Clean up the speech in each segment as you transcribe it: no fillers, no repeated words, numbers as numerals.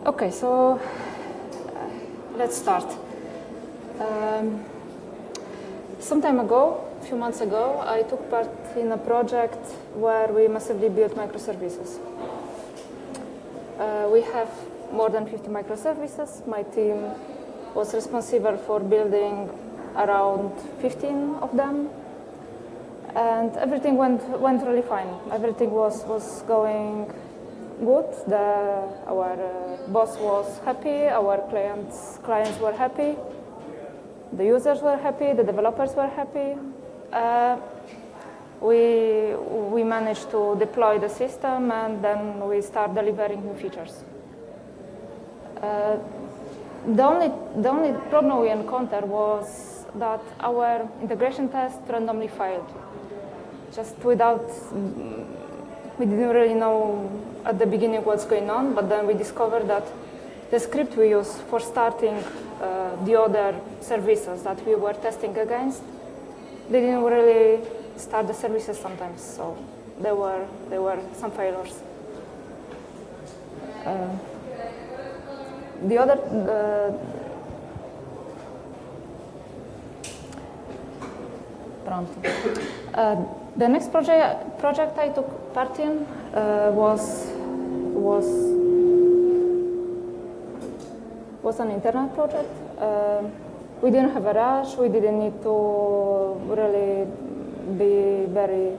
Okay, so let's start. Some time ago, a few months ago, I took part in a project where we massively built microservices. We have more than 50 microservices. My team was responsible for building around 15 of them. And everything went really fine. Everything was going good. Our boss was happy. Our clients were happy. The users were happy. The developers were happy. We managed to deploy the system, and then we start delivering new features. The only problem we encountered was that our integration test randomly failed. We didn't really know at the beginning what's going on, but then we discovered that the script we use for starting the other services that we were testing against, they didn't really start the services sometimes, so there were some failures. The next project I took part in was an internal project. We didn't have a rush. We didn't need to really be very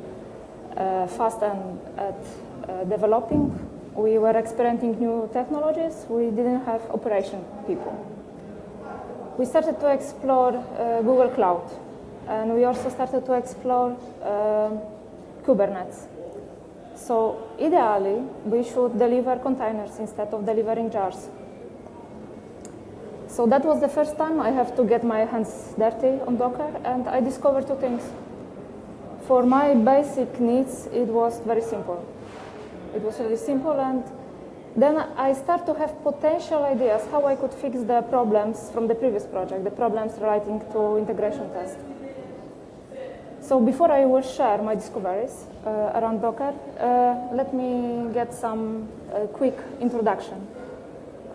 fast at developing. We were experimenting new technologies. We didn't have operation people. We started to explore Google Cloud. And we also started to explore Kubernetes. So ideally, we should deliver containers instead of delivering jars. So that was the first time I have to get my hands dirty on Docker, and I discovered two things. For my basic needs, it was very simple. It was really simple, and then I start to have potential ideas how I could fix the problems from the previous project, the problems relating to integration test. So before I will share my discoveries around Docker, let me get some quick introduction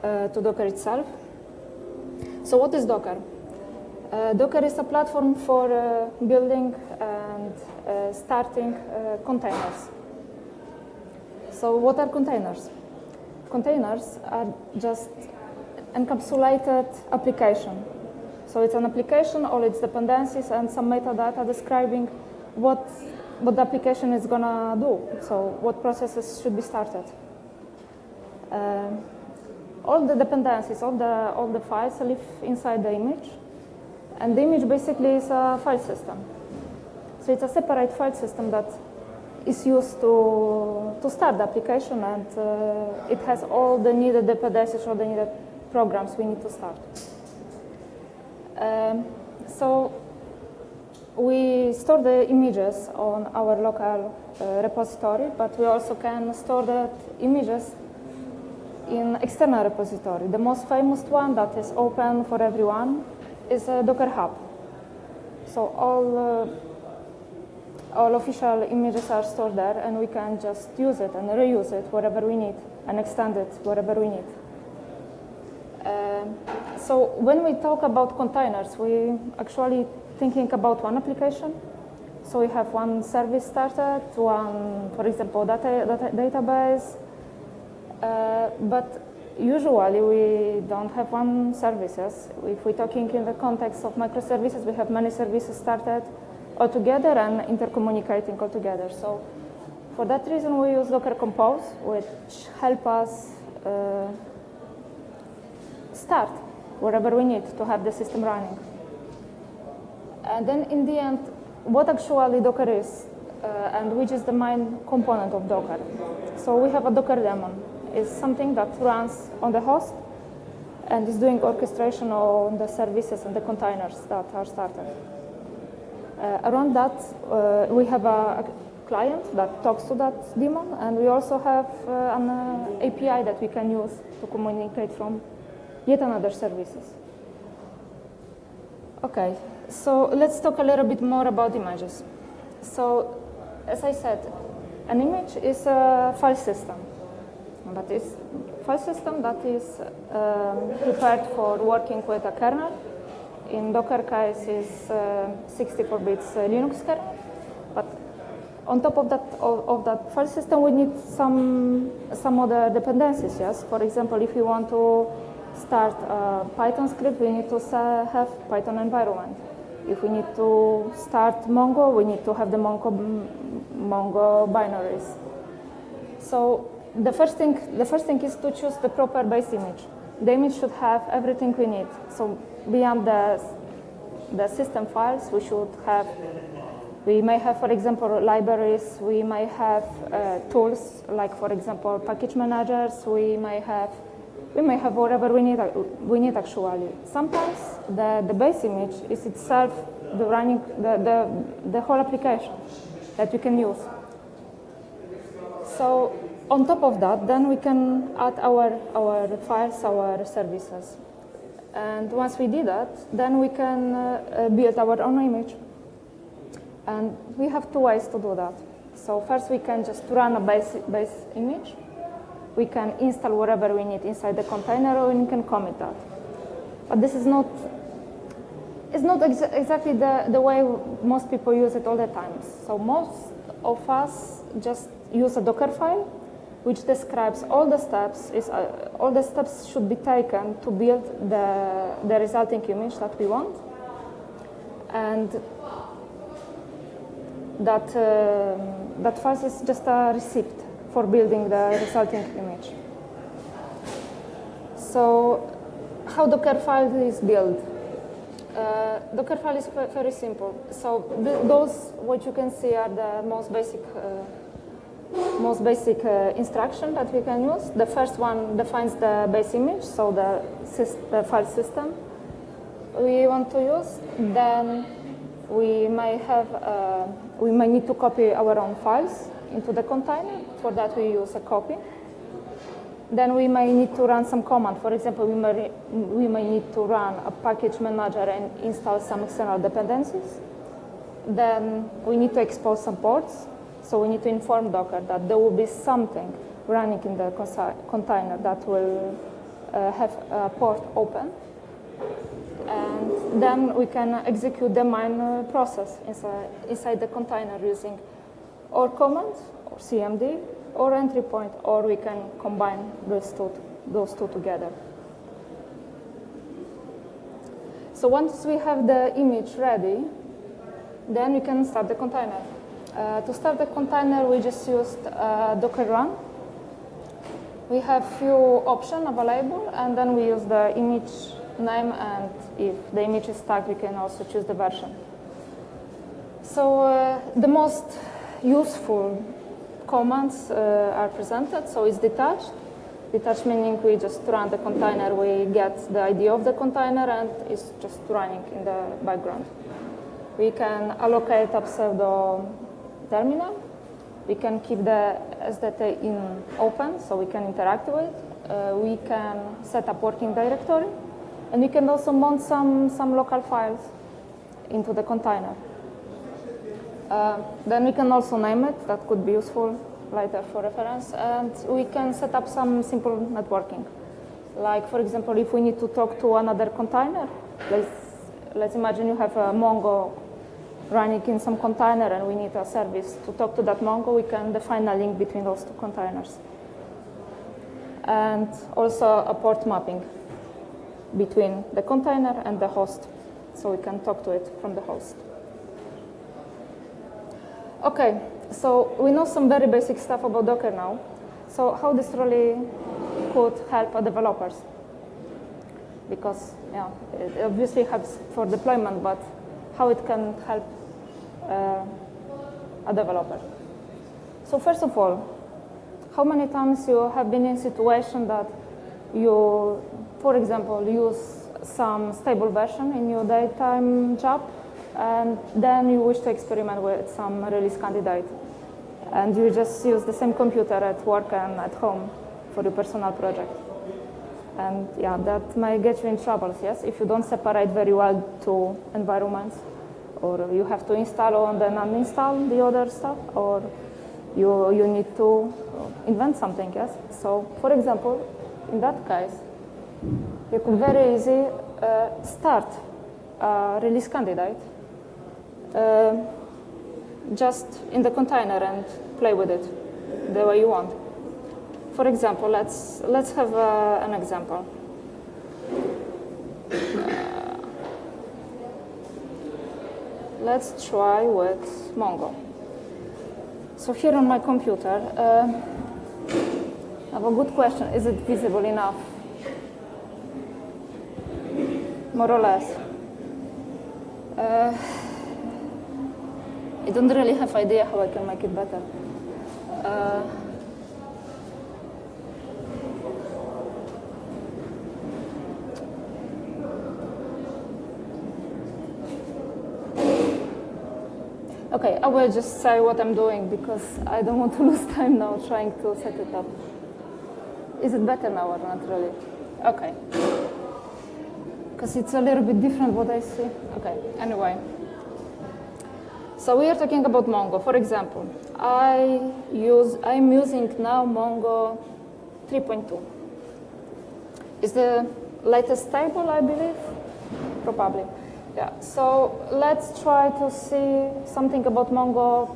to Docker itself. So what is Docker? Docker is a platform for building and starting containers. So what are containers? Containers are just encapsulated application. So it's an application, all its dependencies, and some metadata describing what the application is going to do, so what processes should be started. All the dependencies, all the files live inside the image, and the image basically is a file system. So it's a separate file system that is used to start the application, and it has all the needed dependencies or the needed programs we need to start. So we store the images on our local repository, but we also can store the images in external repository. The most famous one that is open for everyone is Docker Hub. So all official images are stored there, and we can just use it and reuse it wherever we need and extend it wherever we need. So when we talk about containers, we actually thinking about one application. So we have one service started, one, for example, database. But usually we don't have one services. If we're talking in the context of microservices, we have many services started all together and intercommunicating all together. So for that reason, we use Docker Compose, which help us start wherever we need to have the system running. And then in the end, what actually Docker is, and which is the main component of Docker. So we have a Docker daemon. It's something that runs on the host and is doing orchestration on the services and the containers that are started. Around that, we have a client that talks to that daemon, and we also have an API that we can use to communicate from yet another services. Okay, so let's talk a little bit more about images. So, as I said, an image is a file system. system, but it's file system that is prepared for working with a kernel. In Docker case is 64 bits Linux kernel, but on top of that file system, we need some other dependencies. Yes, for example, if you want to start a Python script, we need to have Python environment. If we need to start Mongo, we need to have the Mongo binaries. So the first thing is to choose the proper base image. The image should have everything we need. So beyond the system files, we may have, for example, libraries. We may have tools like, for example, package managers. We may have whatever we need actually. Sometimes the base image is itself the whole application that you can use. So on top of that, then we can add our files, our services. And once we do that, then we can build our own image. And we have two ways to do that. So first we can just run a base image. We can install whatever we need inside the container, or we can commit that. But this is not exactly the way most people use it all the time. So most of us just use a Docker file, which describes all the steps. All the steps should be taken to build the resulting image that we want, and that file is just a receipt for building the resulting image. So how Docker file is built? Docker file is very simple. So those what you can see are the most basic instruction that we can use. The first one defines the base image, so the file system we want to use. Then we may need to copy our own files into the container. For that, we use a copy. Then we may need to run some command. For example, we may need to run a package manager and install some external dependencies. Then we need to expose some ports. So we need to inform Docker that there will be something running in the container that will have a port open. And then we can execute the mine process inside the container using or command, or CMD, or entry point, or we can combine those two together. So once we have the image ready, then we can start the container. To start the container, we just used Docker run. We have few options available, and then we use the image name, and if the image is tagged, we can also choose the version. So the most useful commands are presented. So it's detached. Detached meaning we just run the container, we get the ID of the container, and it's just running in the background. We can allocate a pseudo terminal. We can keep the SDT in open, so we can interact with it. We can set up working directory, and we can also mount some local files into the container. Then we can also name it. That could be useful later for reference. And we can set up some simple networking. Like, for example, if we need to talk to another container, let's imagine you have a Mongo running in some container and we need a service to talk to that Mongo, we can define a link between those two containers. And also a port mapping between the container and the host, so we can talk to it from the host. Okay, so we know some very basic stuff about Docker now. So how this really could help our developers? Because it obviously helps for deployment, but how it can help a developer. So first of all, how many times you have been in a situation that you, for example, use some stable version in your daytime job, and then you wish to experiment with some release candidate, and you just use the same computer at work and at home for your personal project. And that may get you in trouble, yes, if you don't separate very well two environments, or you have to install and then uninstall the other stuff, or you need to invent something, yes? So, for example, in that case, you could very easily start a release candidate just in the container and play with it the way you want. For example, let's have an example. Let's try with Mongo. So here on my computer, I have a good question. Is it visible enough? More or less. I don't really have idea how I can make it better. Okay, I will just say what I'm doing because I don't want to lose time now trying to set it up. Is it better now or not really? Okay. Because it's a little bit different what I see. Okay, anyway. So we are talking about Mongo. For example, I'm using now Mongo 3.2. Is the latest stable, I believe? Probably. Yeah, so let's try to see something about Mongo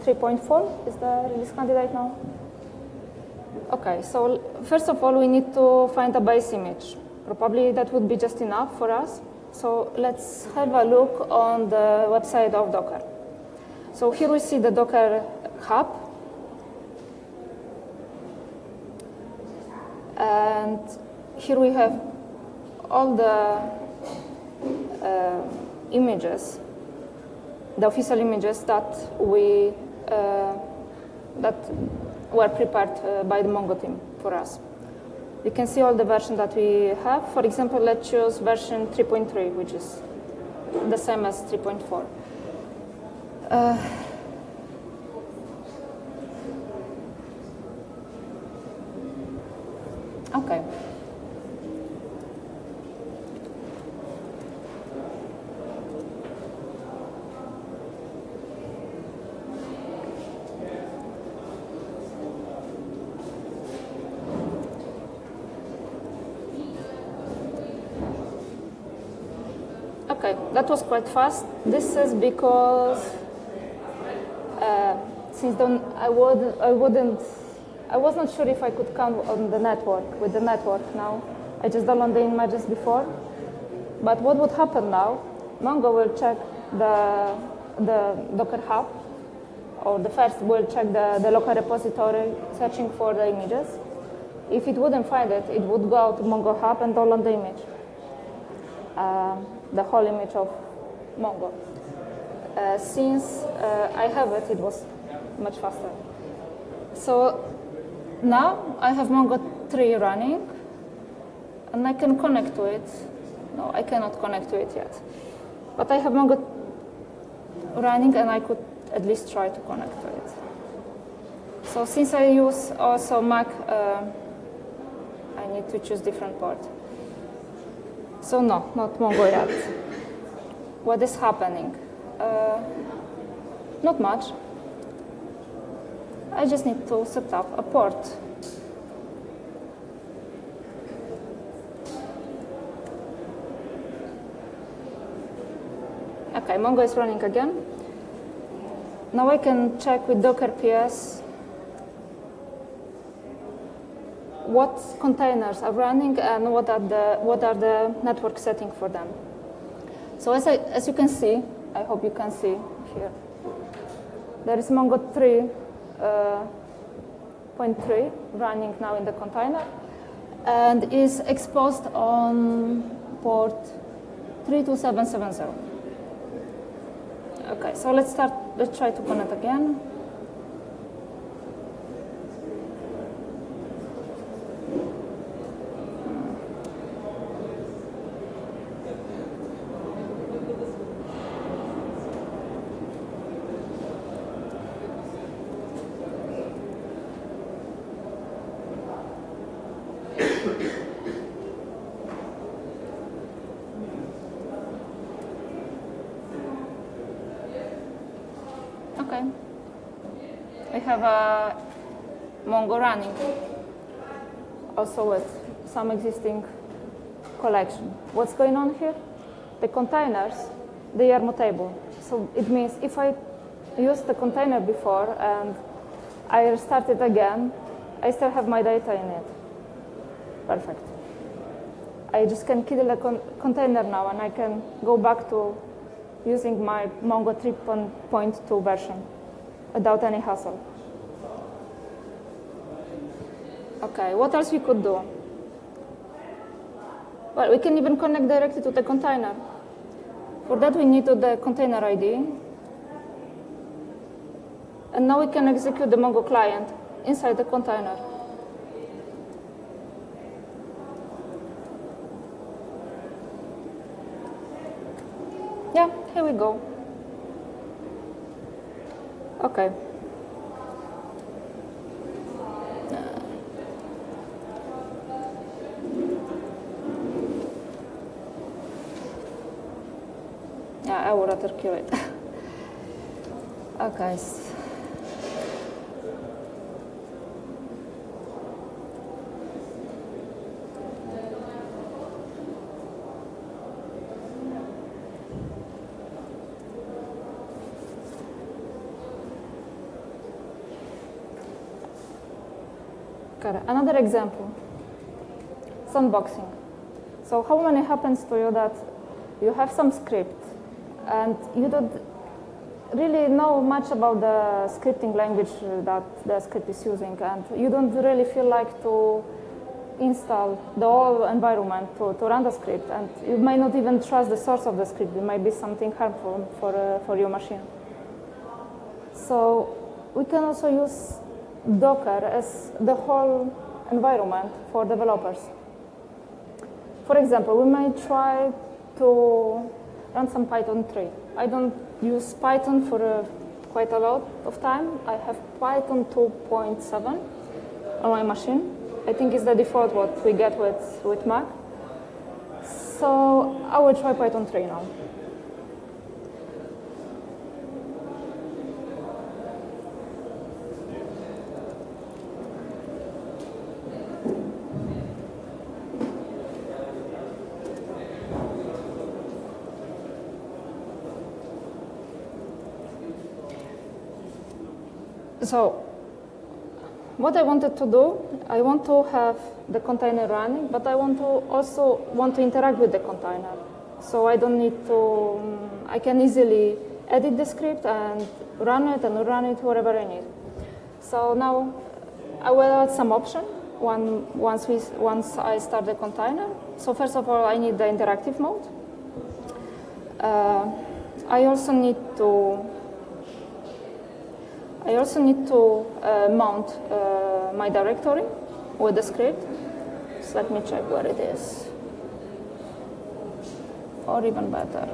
3.4. Is the release candidate now? Okay, so first of all, we need to find a base image. Probably that would be just enough for us. So let's have a look on the website of Docker. So here we see the Docker hub. And here we have all the images, the official images that that were prepared by the Mongo team for us. You can see all the versions that we have. For example, let's choose version 3.3, which is the same as 3.4. Okay. Okay, that was quite fast. This is because since I was not sure if I could come on the network with the network now. I just downloaded the images before. But what would happen now? Mongo will check the Docker hub, or the first will check the local repository, searching for the images. If it wouldn't find it, it would go to Mongo hub and download the image. The whole image of Mongo. Since I have it, it was much faster. So now I have Mongo 3 running, and I can connect to it. No, I cannot connect to it yet. But I have Mongo running, and I could at least try to connect to it. So since I use also Mac, I need to choose different port. So no, not Mongo yet. What is happening? Not much. I just need to set up a port. Okay, Mongo is running again. Now I can check with Docker PS what containers are running and what are the network settings for them. So as you can see, I hope you can see here, there is Mongo 3.3 running now in the container and is exposed on port 32770. Okay, so let's try to connect again. Okay. have a Mongo running, also with some existing collection. What's going on here? The containers, they are mutable. So it means if I used the container before and I restart it again, I still have my data in it. Perfect. I just can kill a container now, and I can go back to using my Mongo 3.2 version without any hassle. Okay, what else we could do? Well, we can even connect directly to the container. For that, we need the container ID. And now we can execute the Mongo client inside the container. Yeah, here we go. Okay. Yeah, I would rather kill it. Okay. Another example, sandboxing. So how many happens to you that you have some script and you don't really know much about the scripting language that the script is using, and you don't really feel like to install the whole environment to run the script, and you might not even trust the source of the script. It might be something harmful for your machine. So we can also use Docker as the whole environment for developers. For example, we might try to run some Python 3. I don't use Python for quite a lot of time. I have Python 2.7 on my machine. I think it's the default what we get with Mac. So I will try Python 3 now. So what I wanted to do, I want to have the container running, but I also want to interact with the container. So I don't need to, I can easily edit the script and run it wherever I need. So now I will add some option once I start the container. So first of all, I need the interactive mode. I also need to mount my directory with the script. So let me check where it is. Or even better.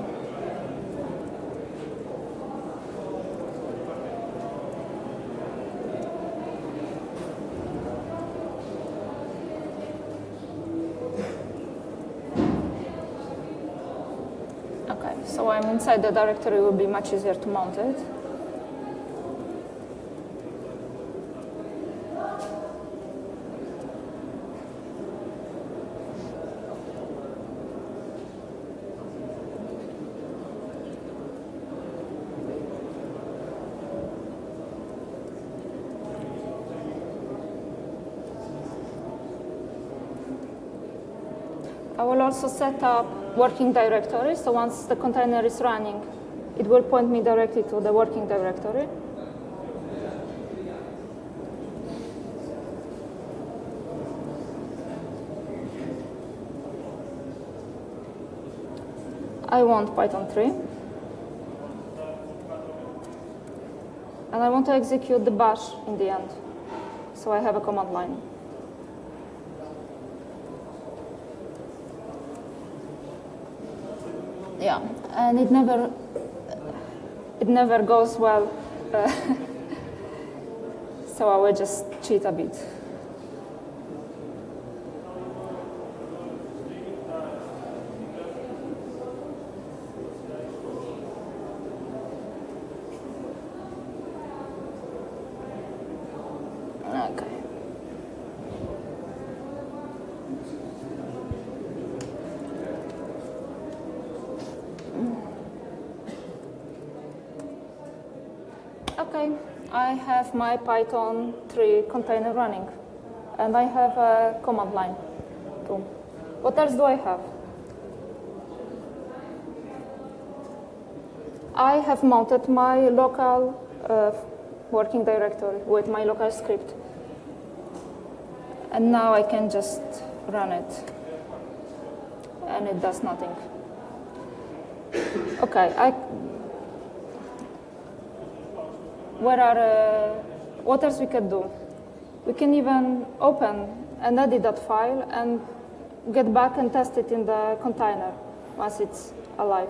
Okay, so I'm inside the directory. It will be much easier to mount it. I will also set up working directory, so once the container is running, it will point me directly to the working directory. I want Python 3. And I want to execute the bash in the end, so I have a command line. Yeah, and it never goes well, so I will just cheat a bit. okay, I have my Python 3 container running, and I have a command line too. What else do I have? I have mounted my local working directory with my local script. And now I can just run it, and it does nothing. Okay, what else we can do? We can even open and edit that file and get back and test it in the container once it's alive.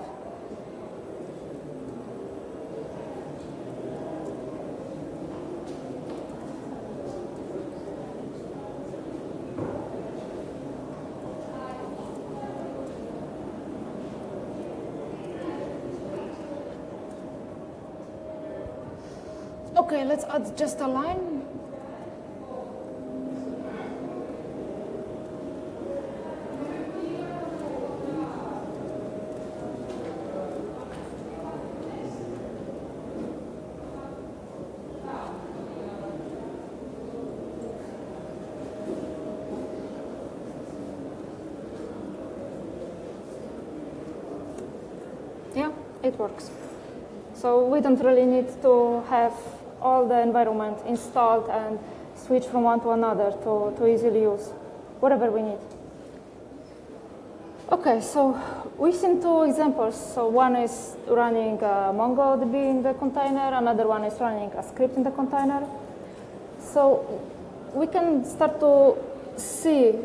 Okay, let's add just a line. Yeah, it works. So we don't really need to have all the environment installed and switch from one to another to easily use whatever we need. Okay, so we've seen two examples. So one is running MongoDB in the container, another one is running a script in the container. So we can start to see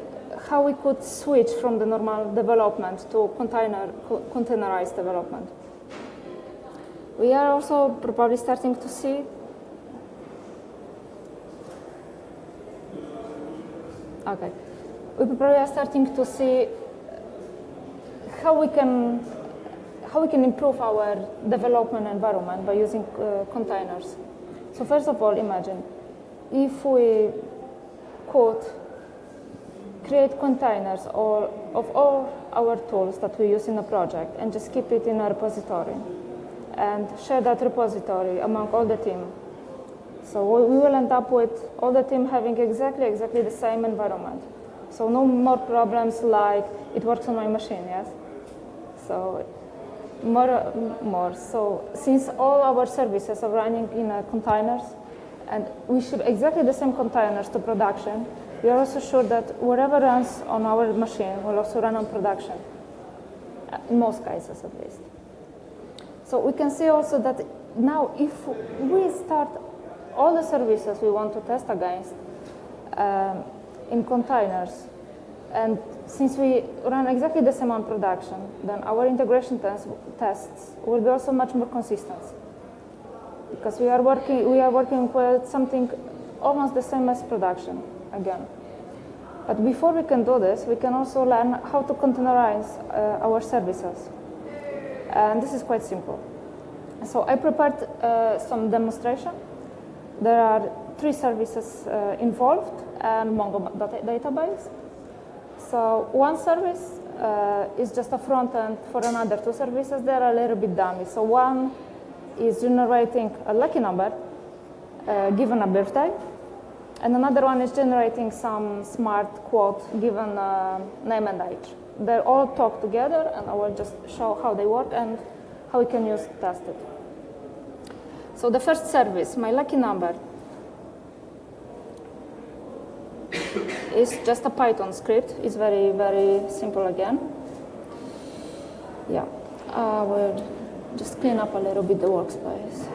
how we could switch from the normal development to containerized development. We are also probably starting to see we probably are starting to see how we can improve our development environment by using containers. So first of all, imagine if we could create containers of all our tools that we use in a project and just keep it in a repository and share that repository among all the team. So we will end up with all the team having exactly the same environment. So no more problems like it works on my machine, yes? So more. So since all our services are running in containers and we ship exactly the same containers to production, we are also sure that whatever runs on our machine will also run on production, in most cases at least. So we can see also that now if we start all the services we want to test against in containers, and since we run exactly the same on production, then our integration tests will be also much more consistent, because we are working with something almost the same as production again. But before we can do this, we can also learn how to containerize our services, and this is quite simple. So I prepared some demonstration. There are 3 services involved and Mongo database. So one service is just a front end for another 2 services. They are a little bit dummy. So one is generating a lucky number given a birthday, and another one is generating some smart quote given name and age. They all talk together, and I will just show how they work and how we can use test it. So the first service, my lucky number, is just a Python script. It's very, very simple again. Yeah, I will just clean up a little bit the workspace.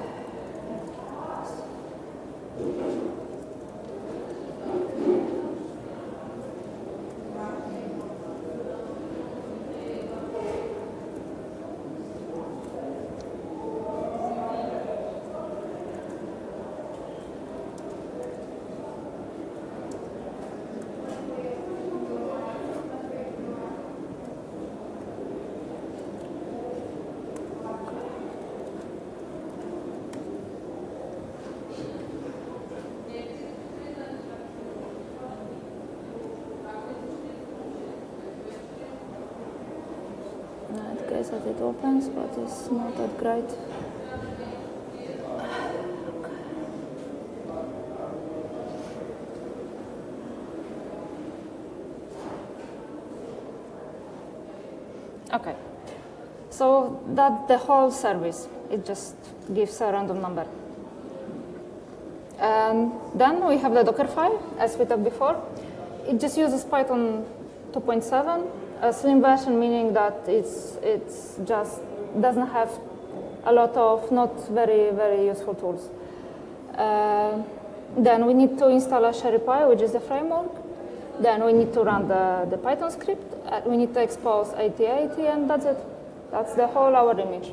That it opens, but it's not that great. Okay. Okay. So that's the whole service. It just gives a random number. And then we have the Docker file, as we talked before. It just uses Python 2.7, a slim version, meaning that it's just doesn't have a lot of not very, very useful tools. Then we need to install a SharePy, which is the framework. Then we need to run the Python script. We need to expose 8080, and that's it. That's the whole our image.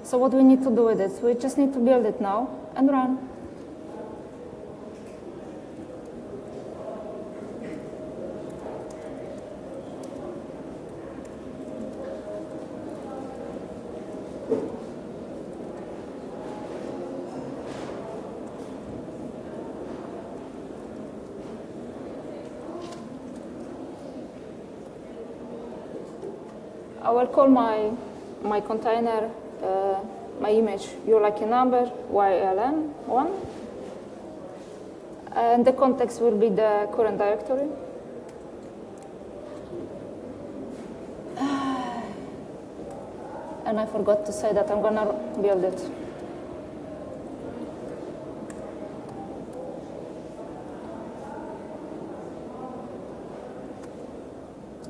So what we need to do with it? We just need to build it now and run. I will call my container, my image, your lucky number, YLN1. And the context will be the current directory. And I forgot to say that I'm going to build it.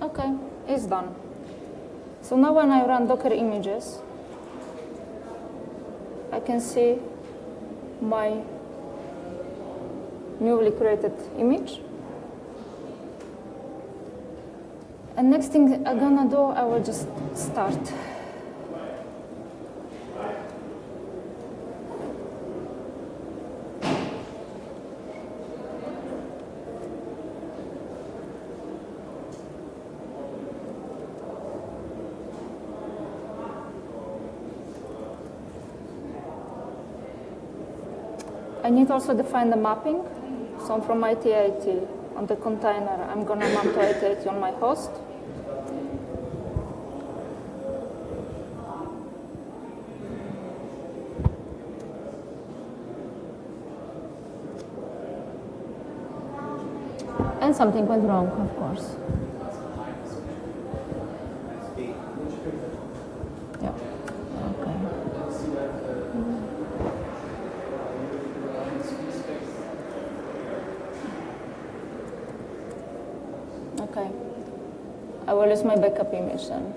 Okay, it's done. So now when I run Docker images, I can see my newly created image. And next thing I'm gonna do, I will just start. I need to also define the mapping. So from 8080 on the container, I'm going to map to 8080 on my host. And something went wrong, of course. Yeah. Okay. Okay. I will use my backup image then.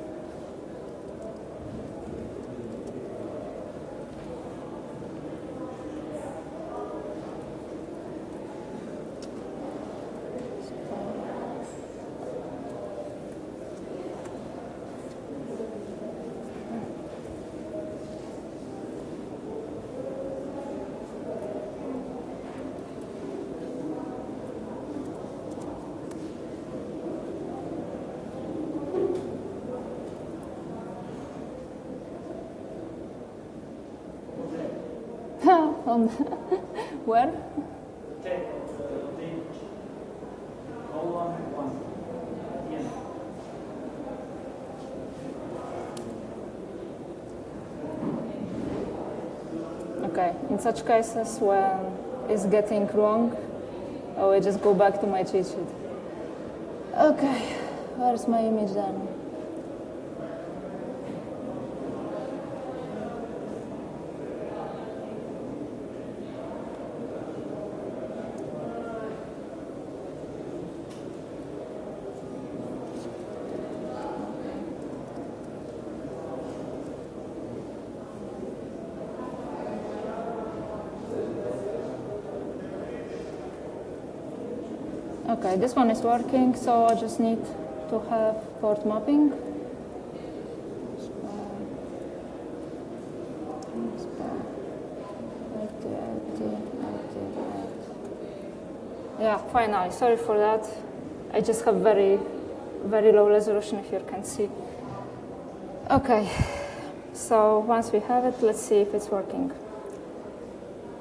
Where? Okay, in such cases when it's getting wrong, I will just go back to my cheat sheet. Okay, where's my image then? Okay, this one is working, so I just need to have port mapping. Yeah, finally, sorry for that. I just have very, very low resolution if you can see. Okay, so once we have it, let's see if it's working.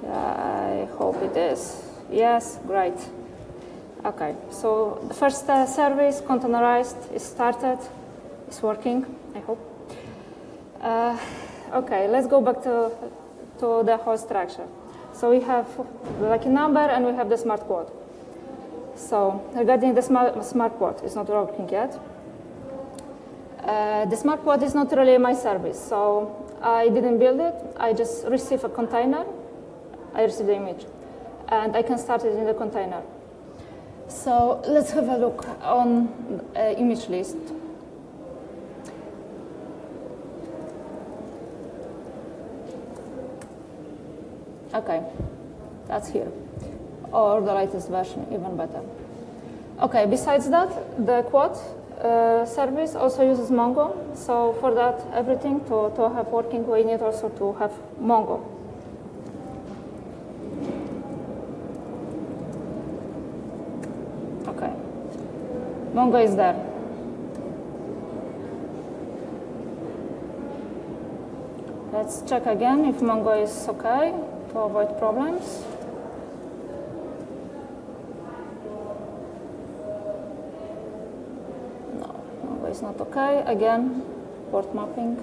I hope it is. Yes, great. Okay, so the first service, containerized, is started. It's working, I hope. Okay, let's go back to the whole structure. So we have the lucky number and we have the smart quote. So regarding the smart port, it's not working yet. The smart port is not really my service, so I didn't build it. I just received a container. I received the image, and I can start it in the container. So let's have a look on image list. Okay, that's here, or the latest version, even better. Okay, besides that, the quad service also uses Mongo. So for that, everything to have working, we need also to have Mongo. Okay, Mongo is there. Let's check again if Mongo is okay to avoid problems. It's not okay. Again, port mapping.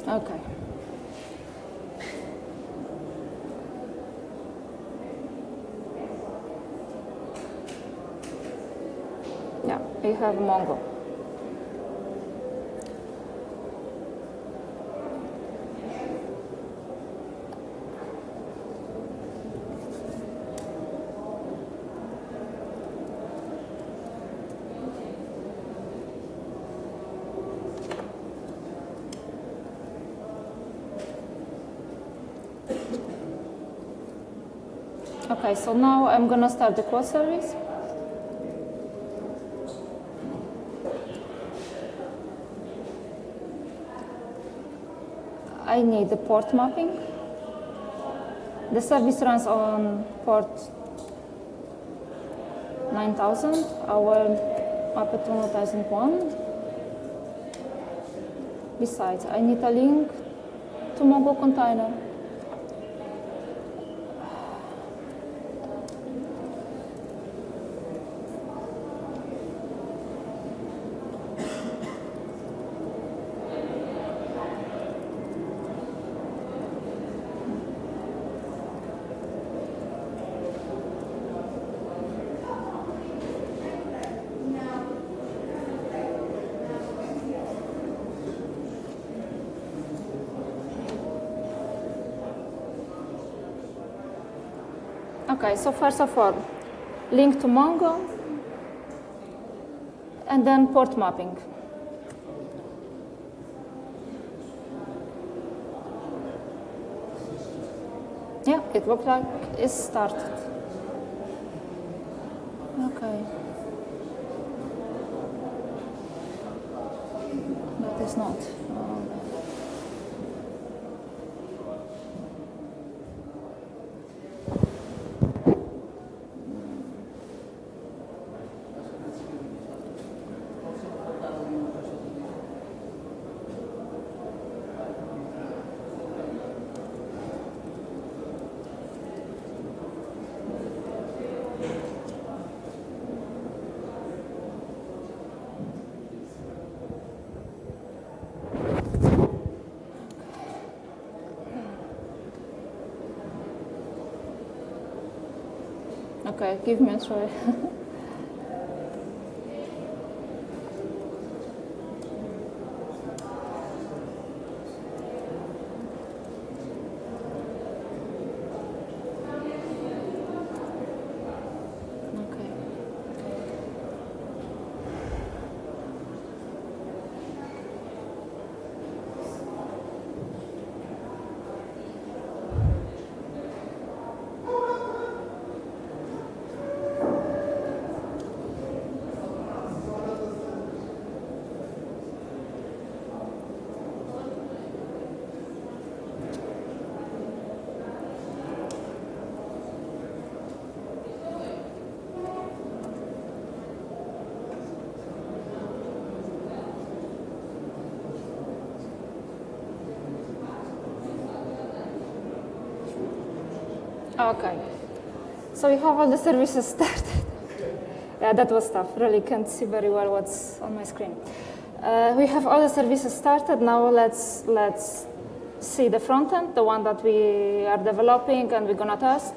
Okay. Yeah, we have Mongo. Okay, so now I'm going to start the quad service. I need the port mapping. The service runs on port 9000. I will map it to 1001. Besides, I need a link to Mongo container. Okay, so first of all, link to Mongo, and then port mapping. Yeah, it looked like it started. Okay. But it's not. Okay, give me a try. Okay. So we have all the services started. Yeah, that was tough. Really can't see very well what's on my screen. We have all the services started. Now let's see the front end, the one that we are developing and we're gonna test.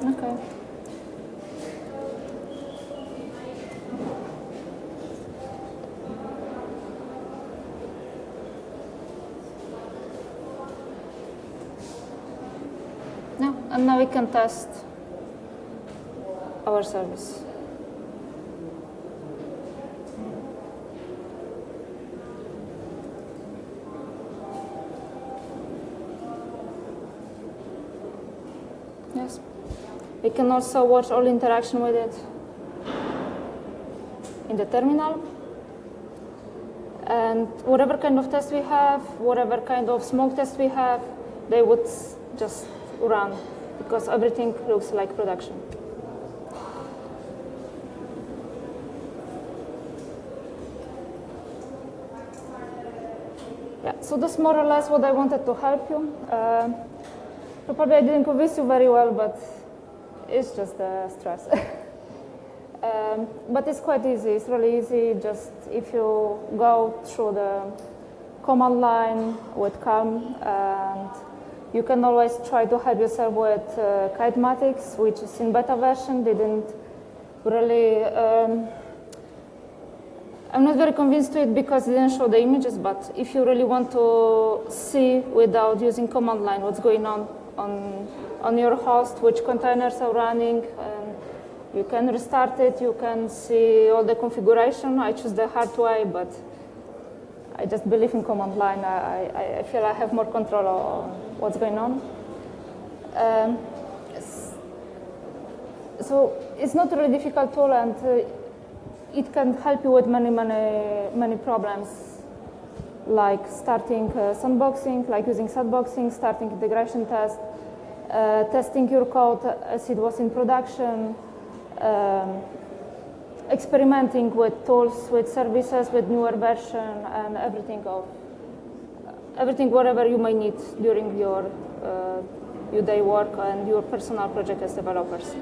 Okay. No, and now we can test our service. Yes. We can also watch all interaction with it in the terminal. And whatever kind of test we have, whatever kind of smoke test we have, they would just run because everything looks like production. Yeah, so that's more or less what I wanted to help you. Probably I didn't convince you very well, but it's just stress. But it's quite easy. It's really easy. Just if you go through the command line with calm, and you can always try to help yourself with Kitematics, which is in beta version. They didn't really. I'm not very convinced to it because it didn't show the images. But if you really want to see without using command line what's going on your host, which containers are running, and you can restart it, you can see all the configuration. I choose the hard way, but I just believe in command line. I feel I have more control on what's going on. So it's not a really difficult tool, and it can help you with many problems, like starting sandboxing, like using sandboxing, starting integration test, testing your code as it was in production, experimenting with tools, with services, with newer version, and everything whatever you might need during your day work and your personal project as developers.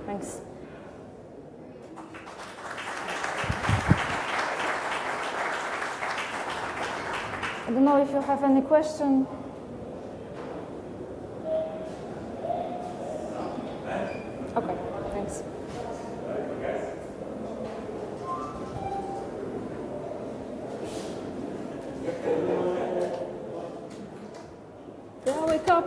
Thanks. I don't know if you have any question. Okay, thanks. Yeah, wake up.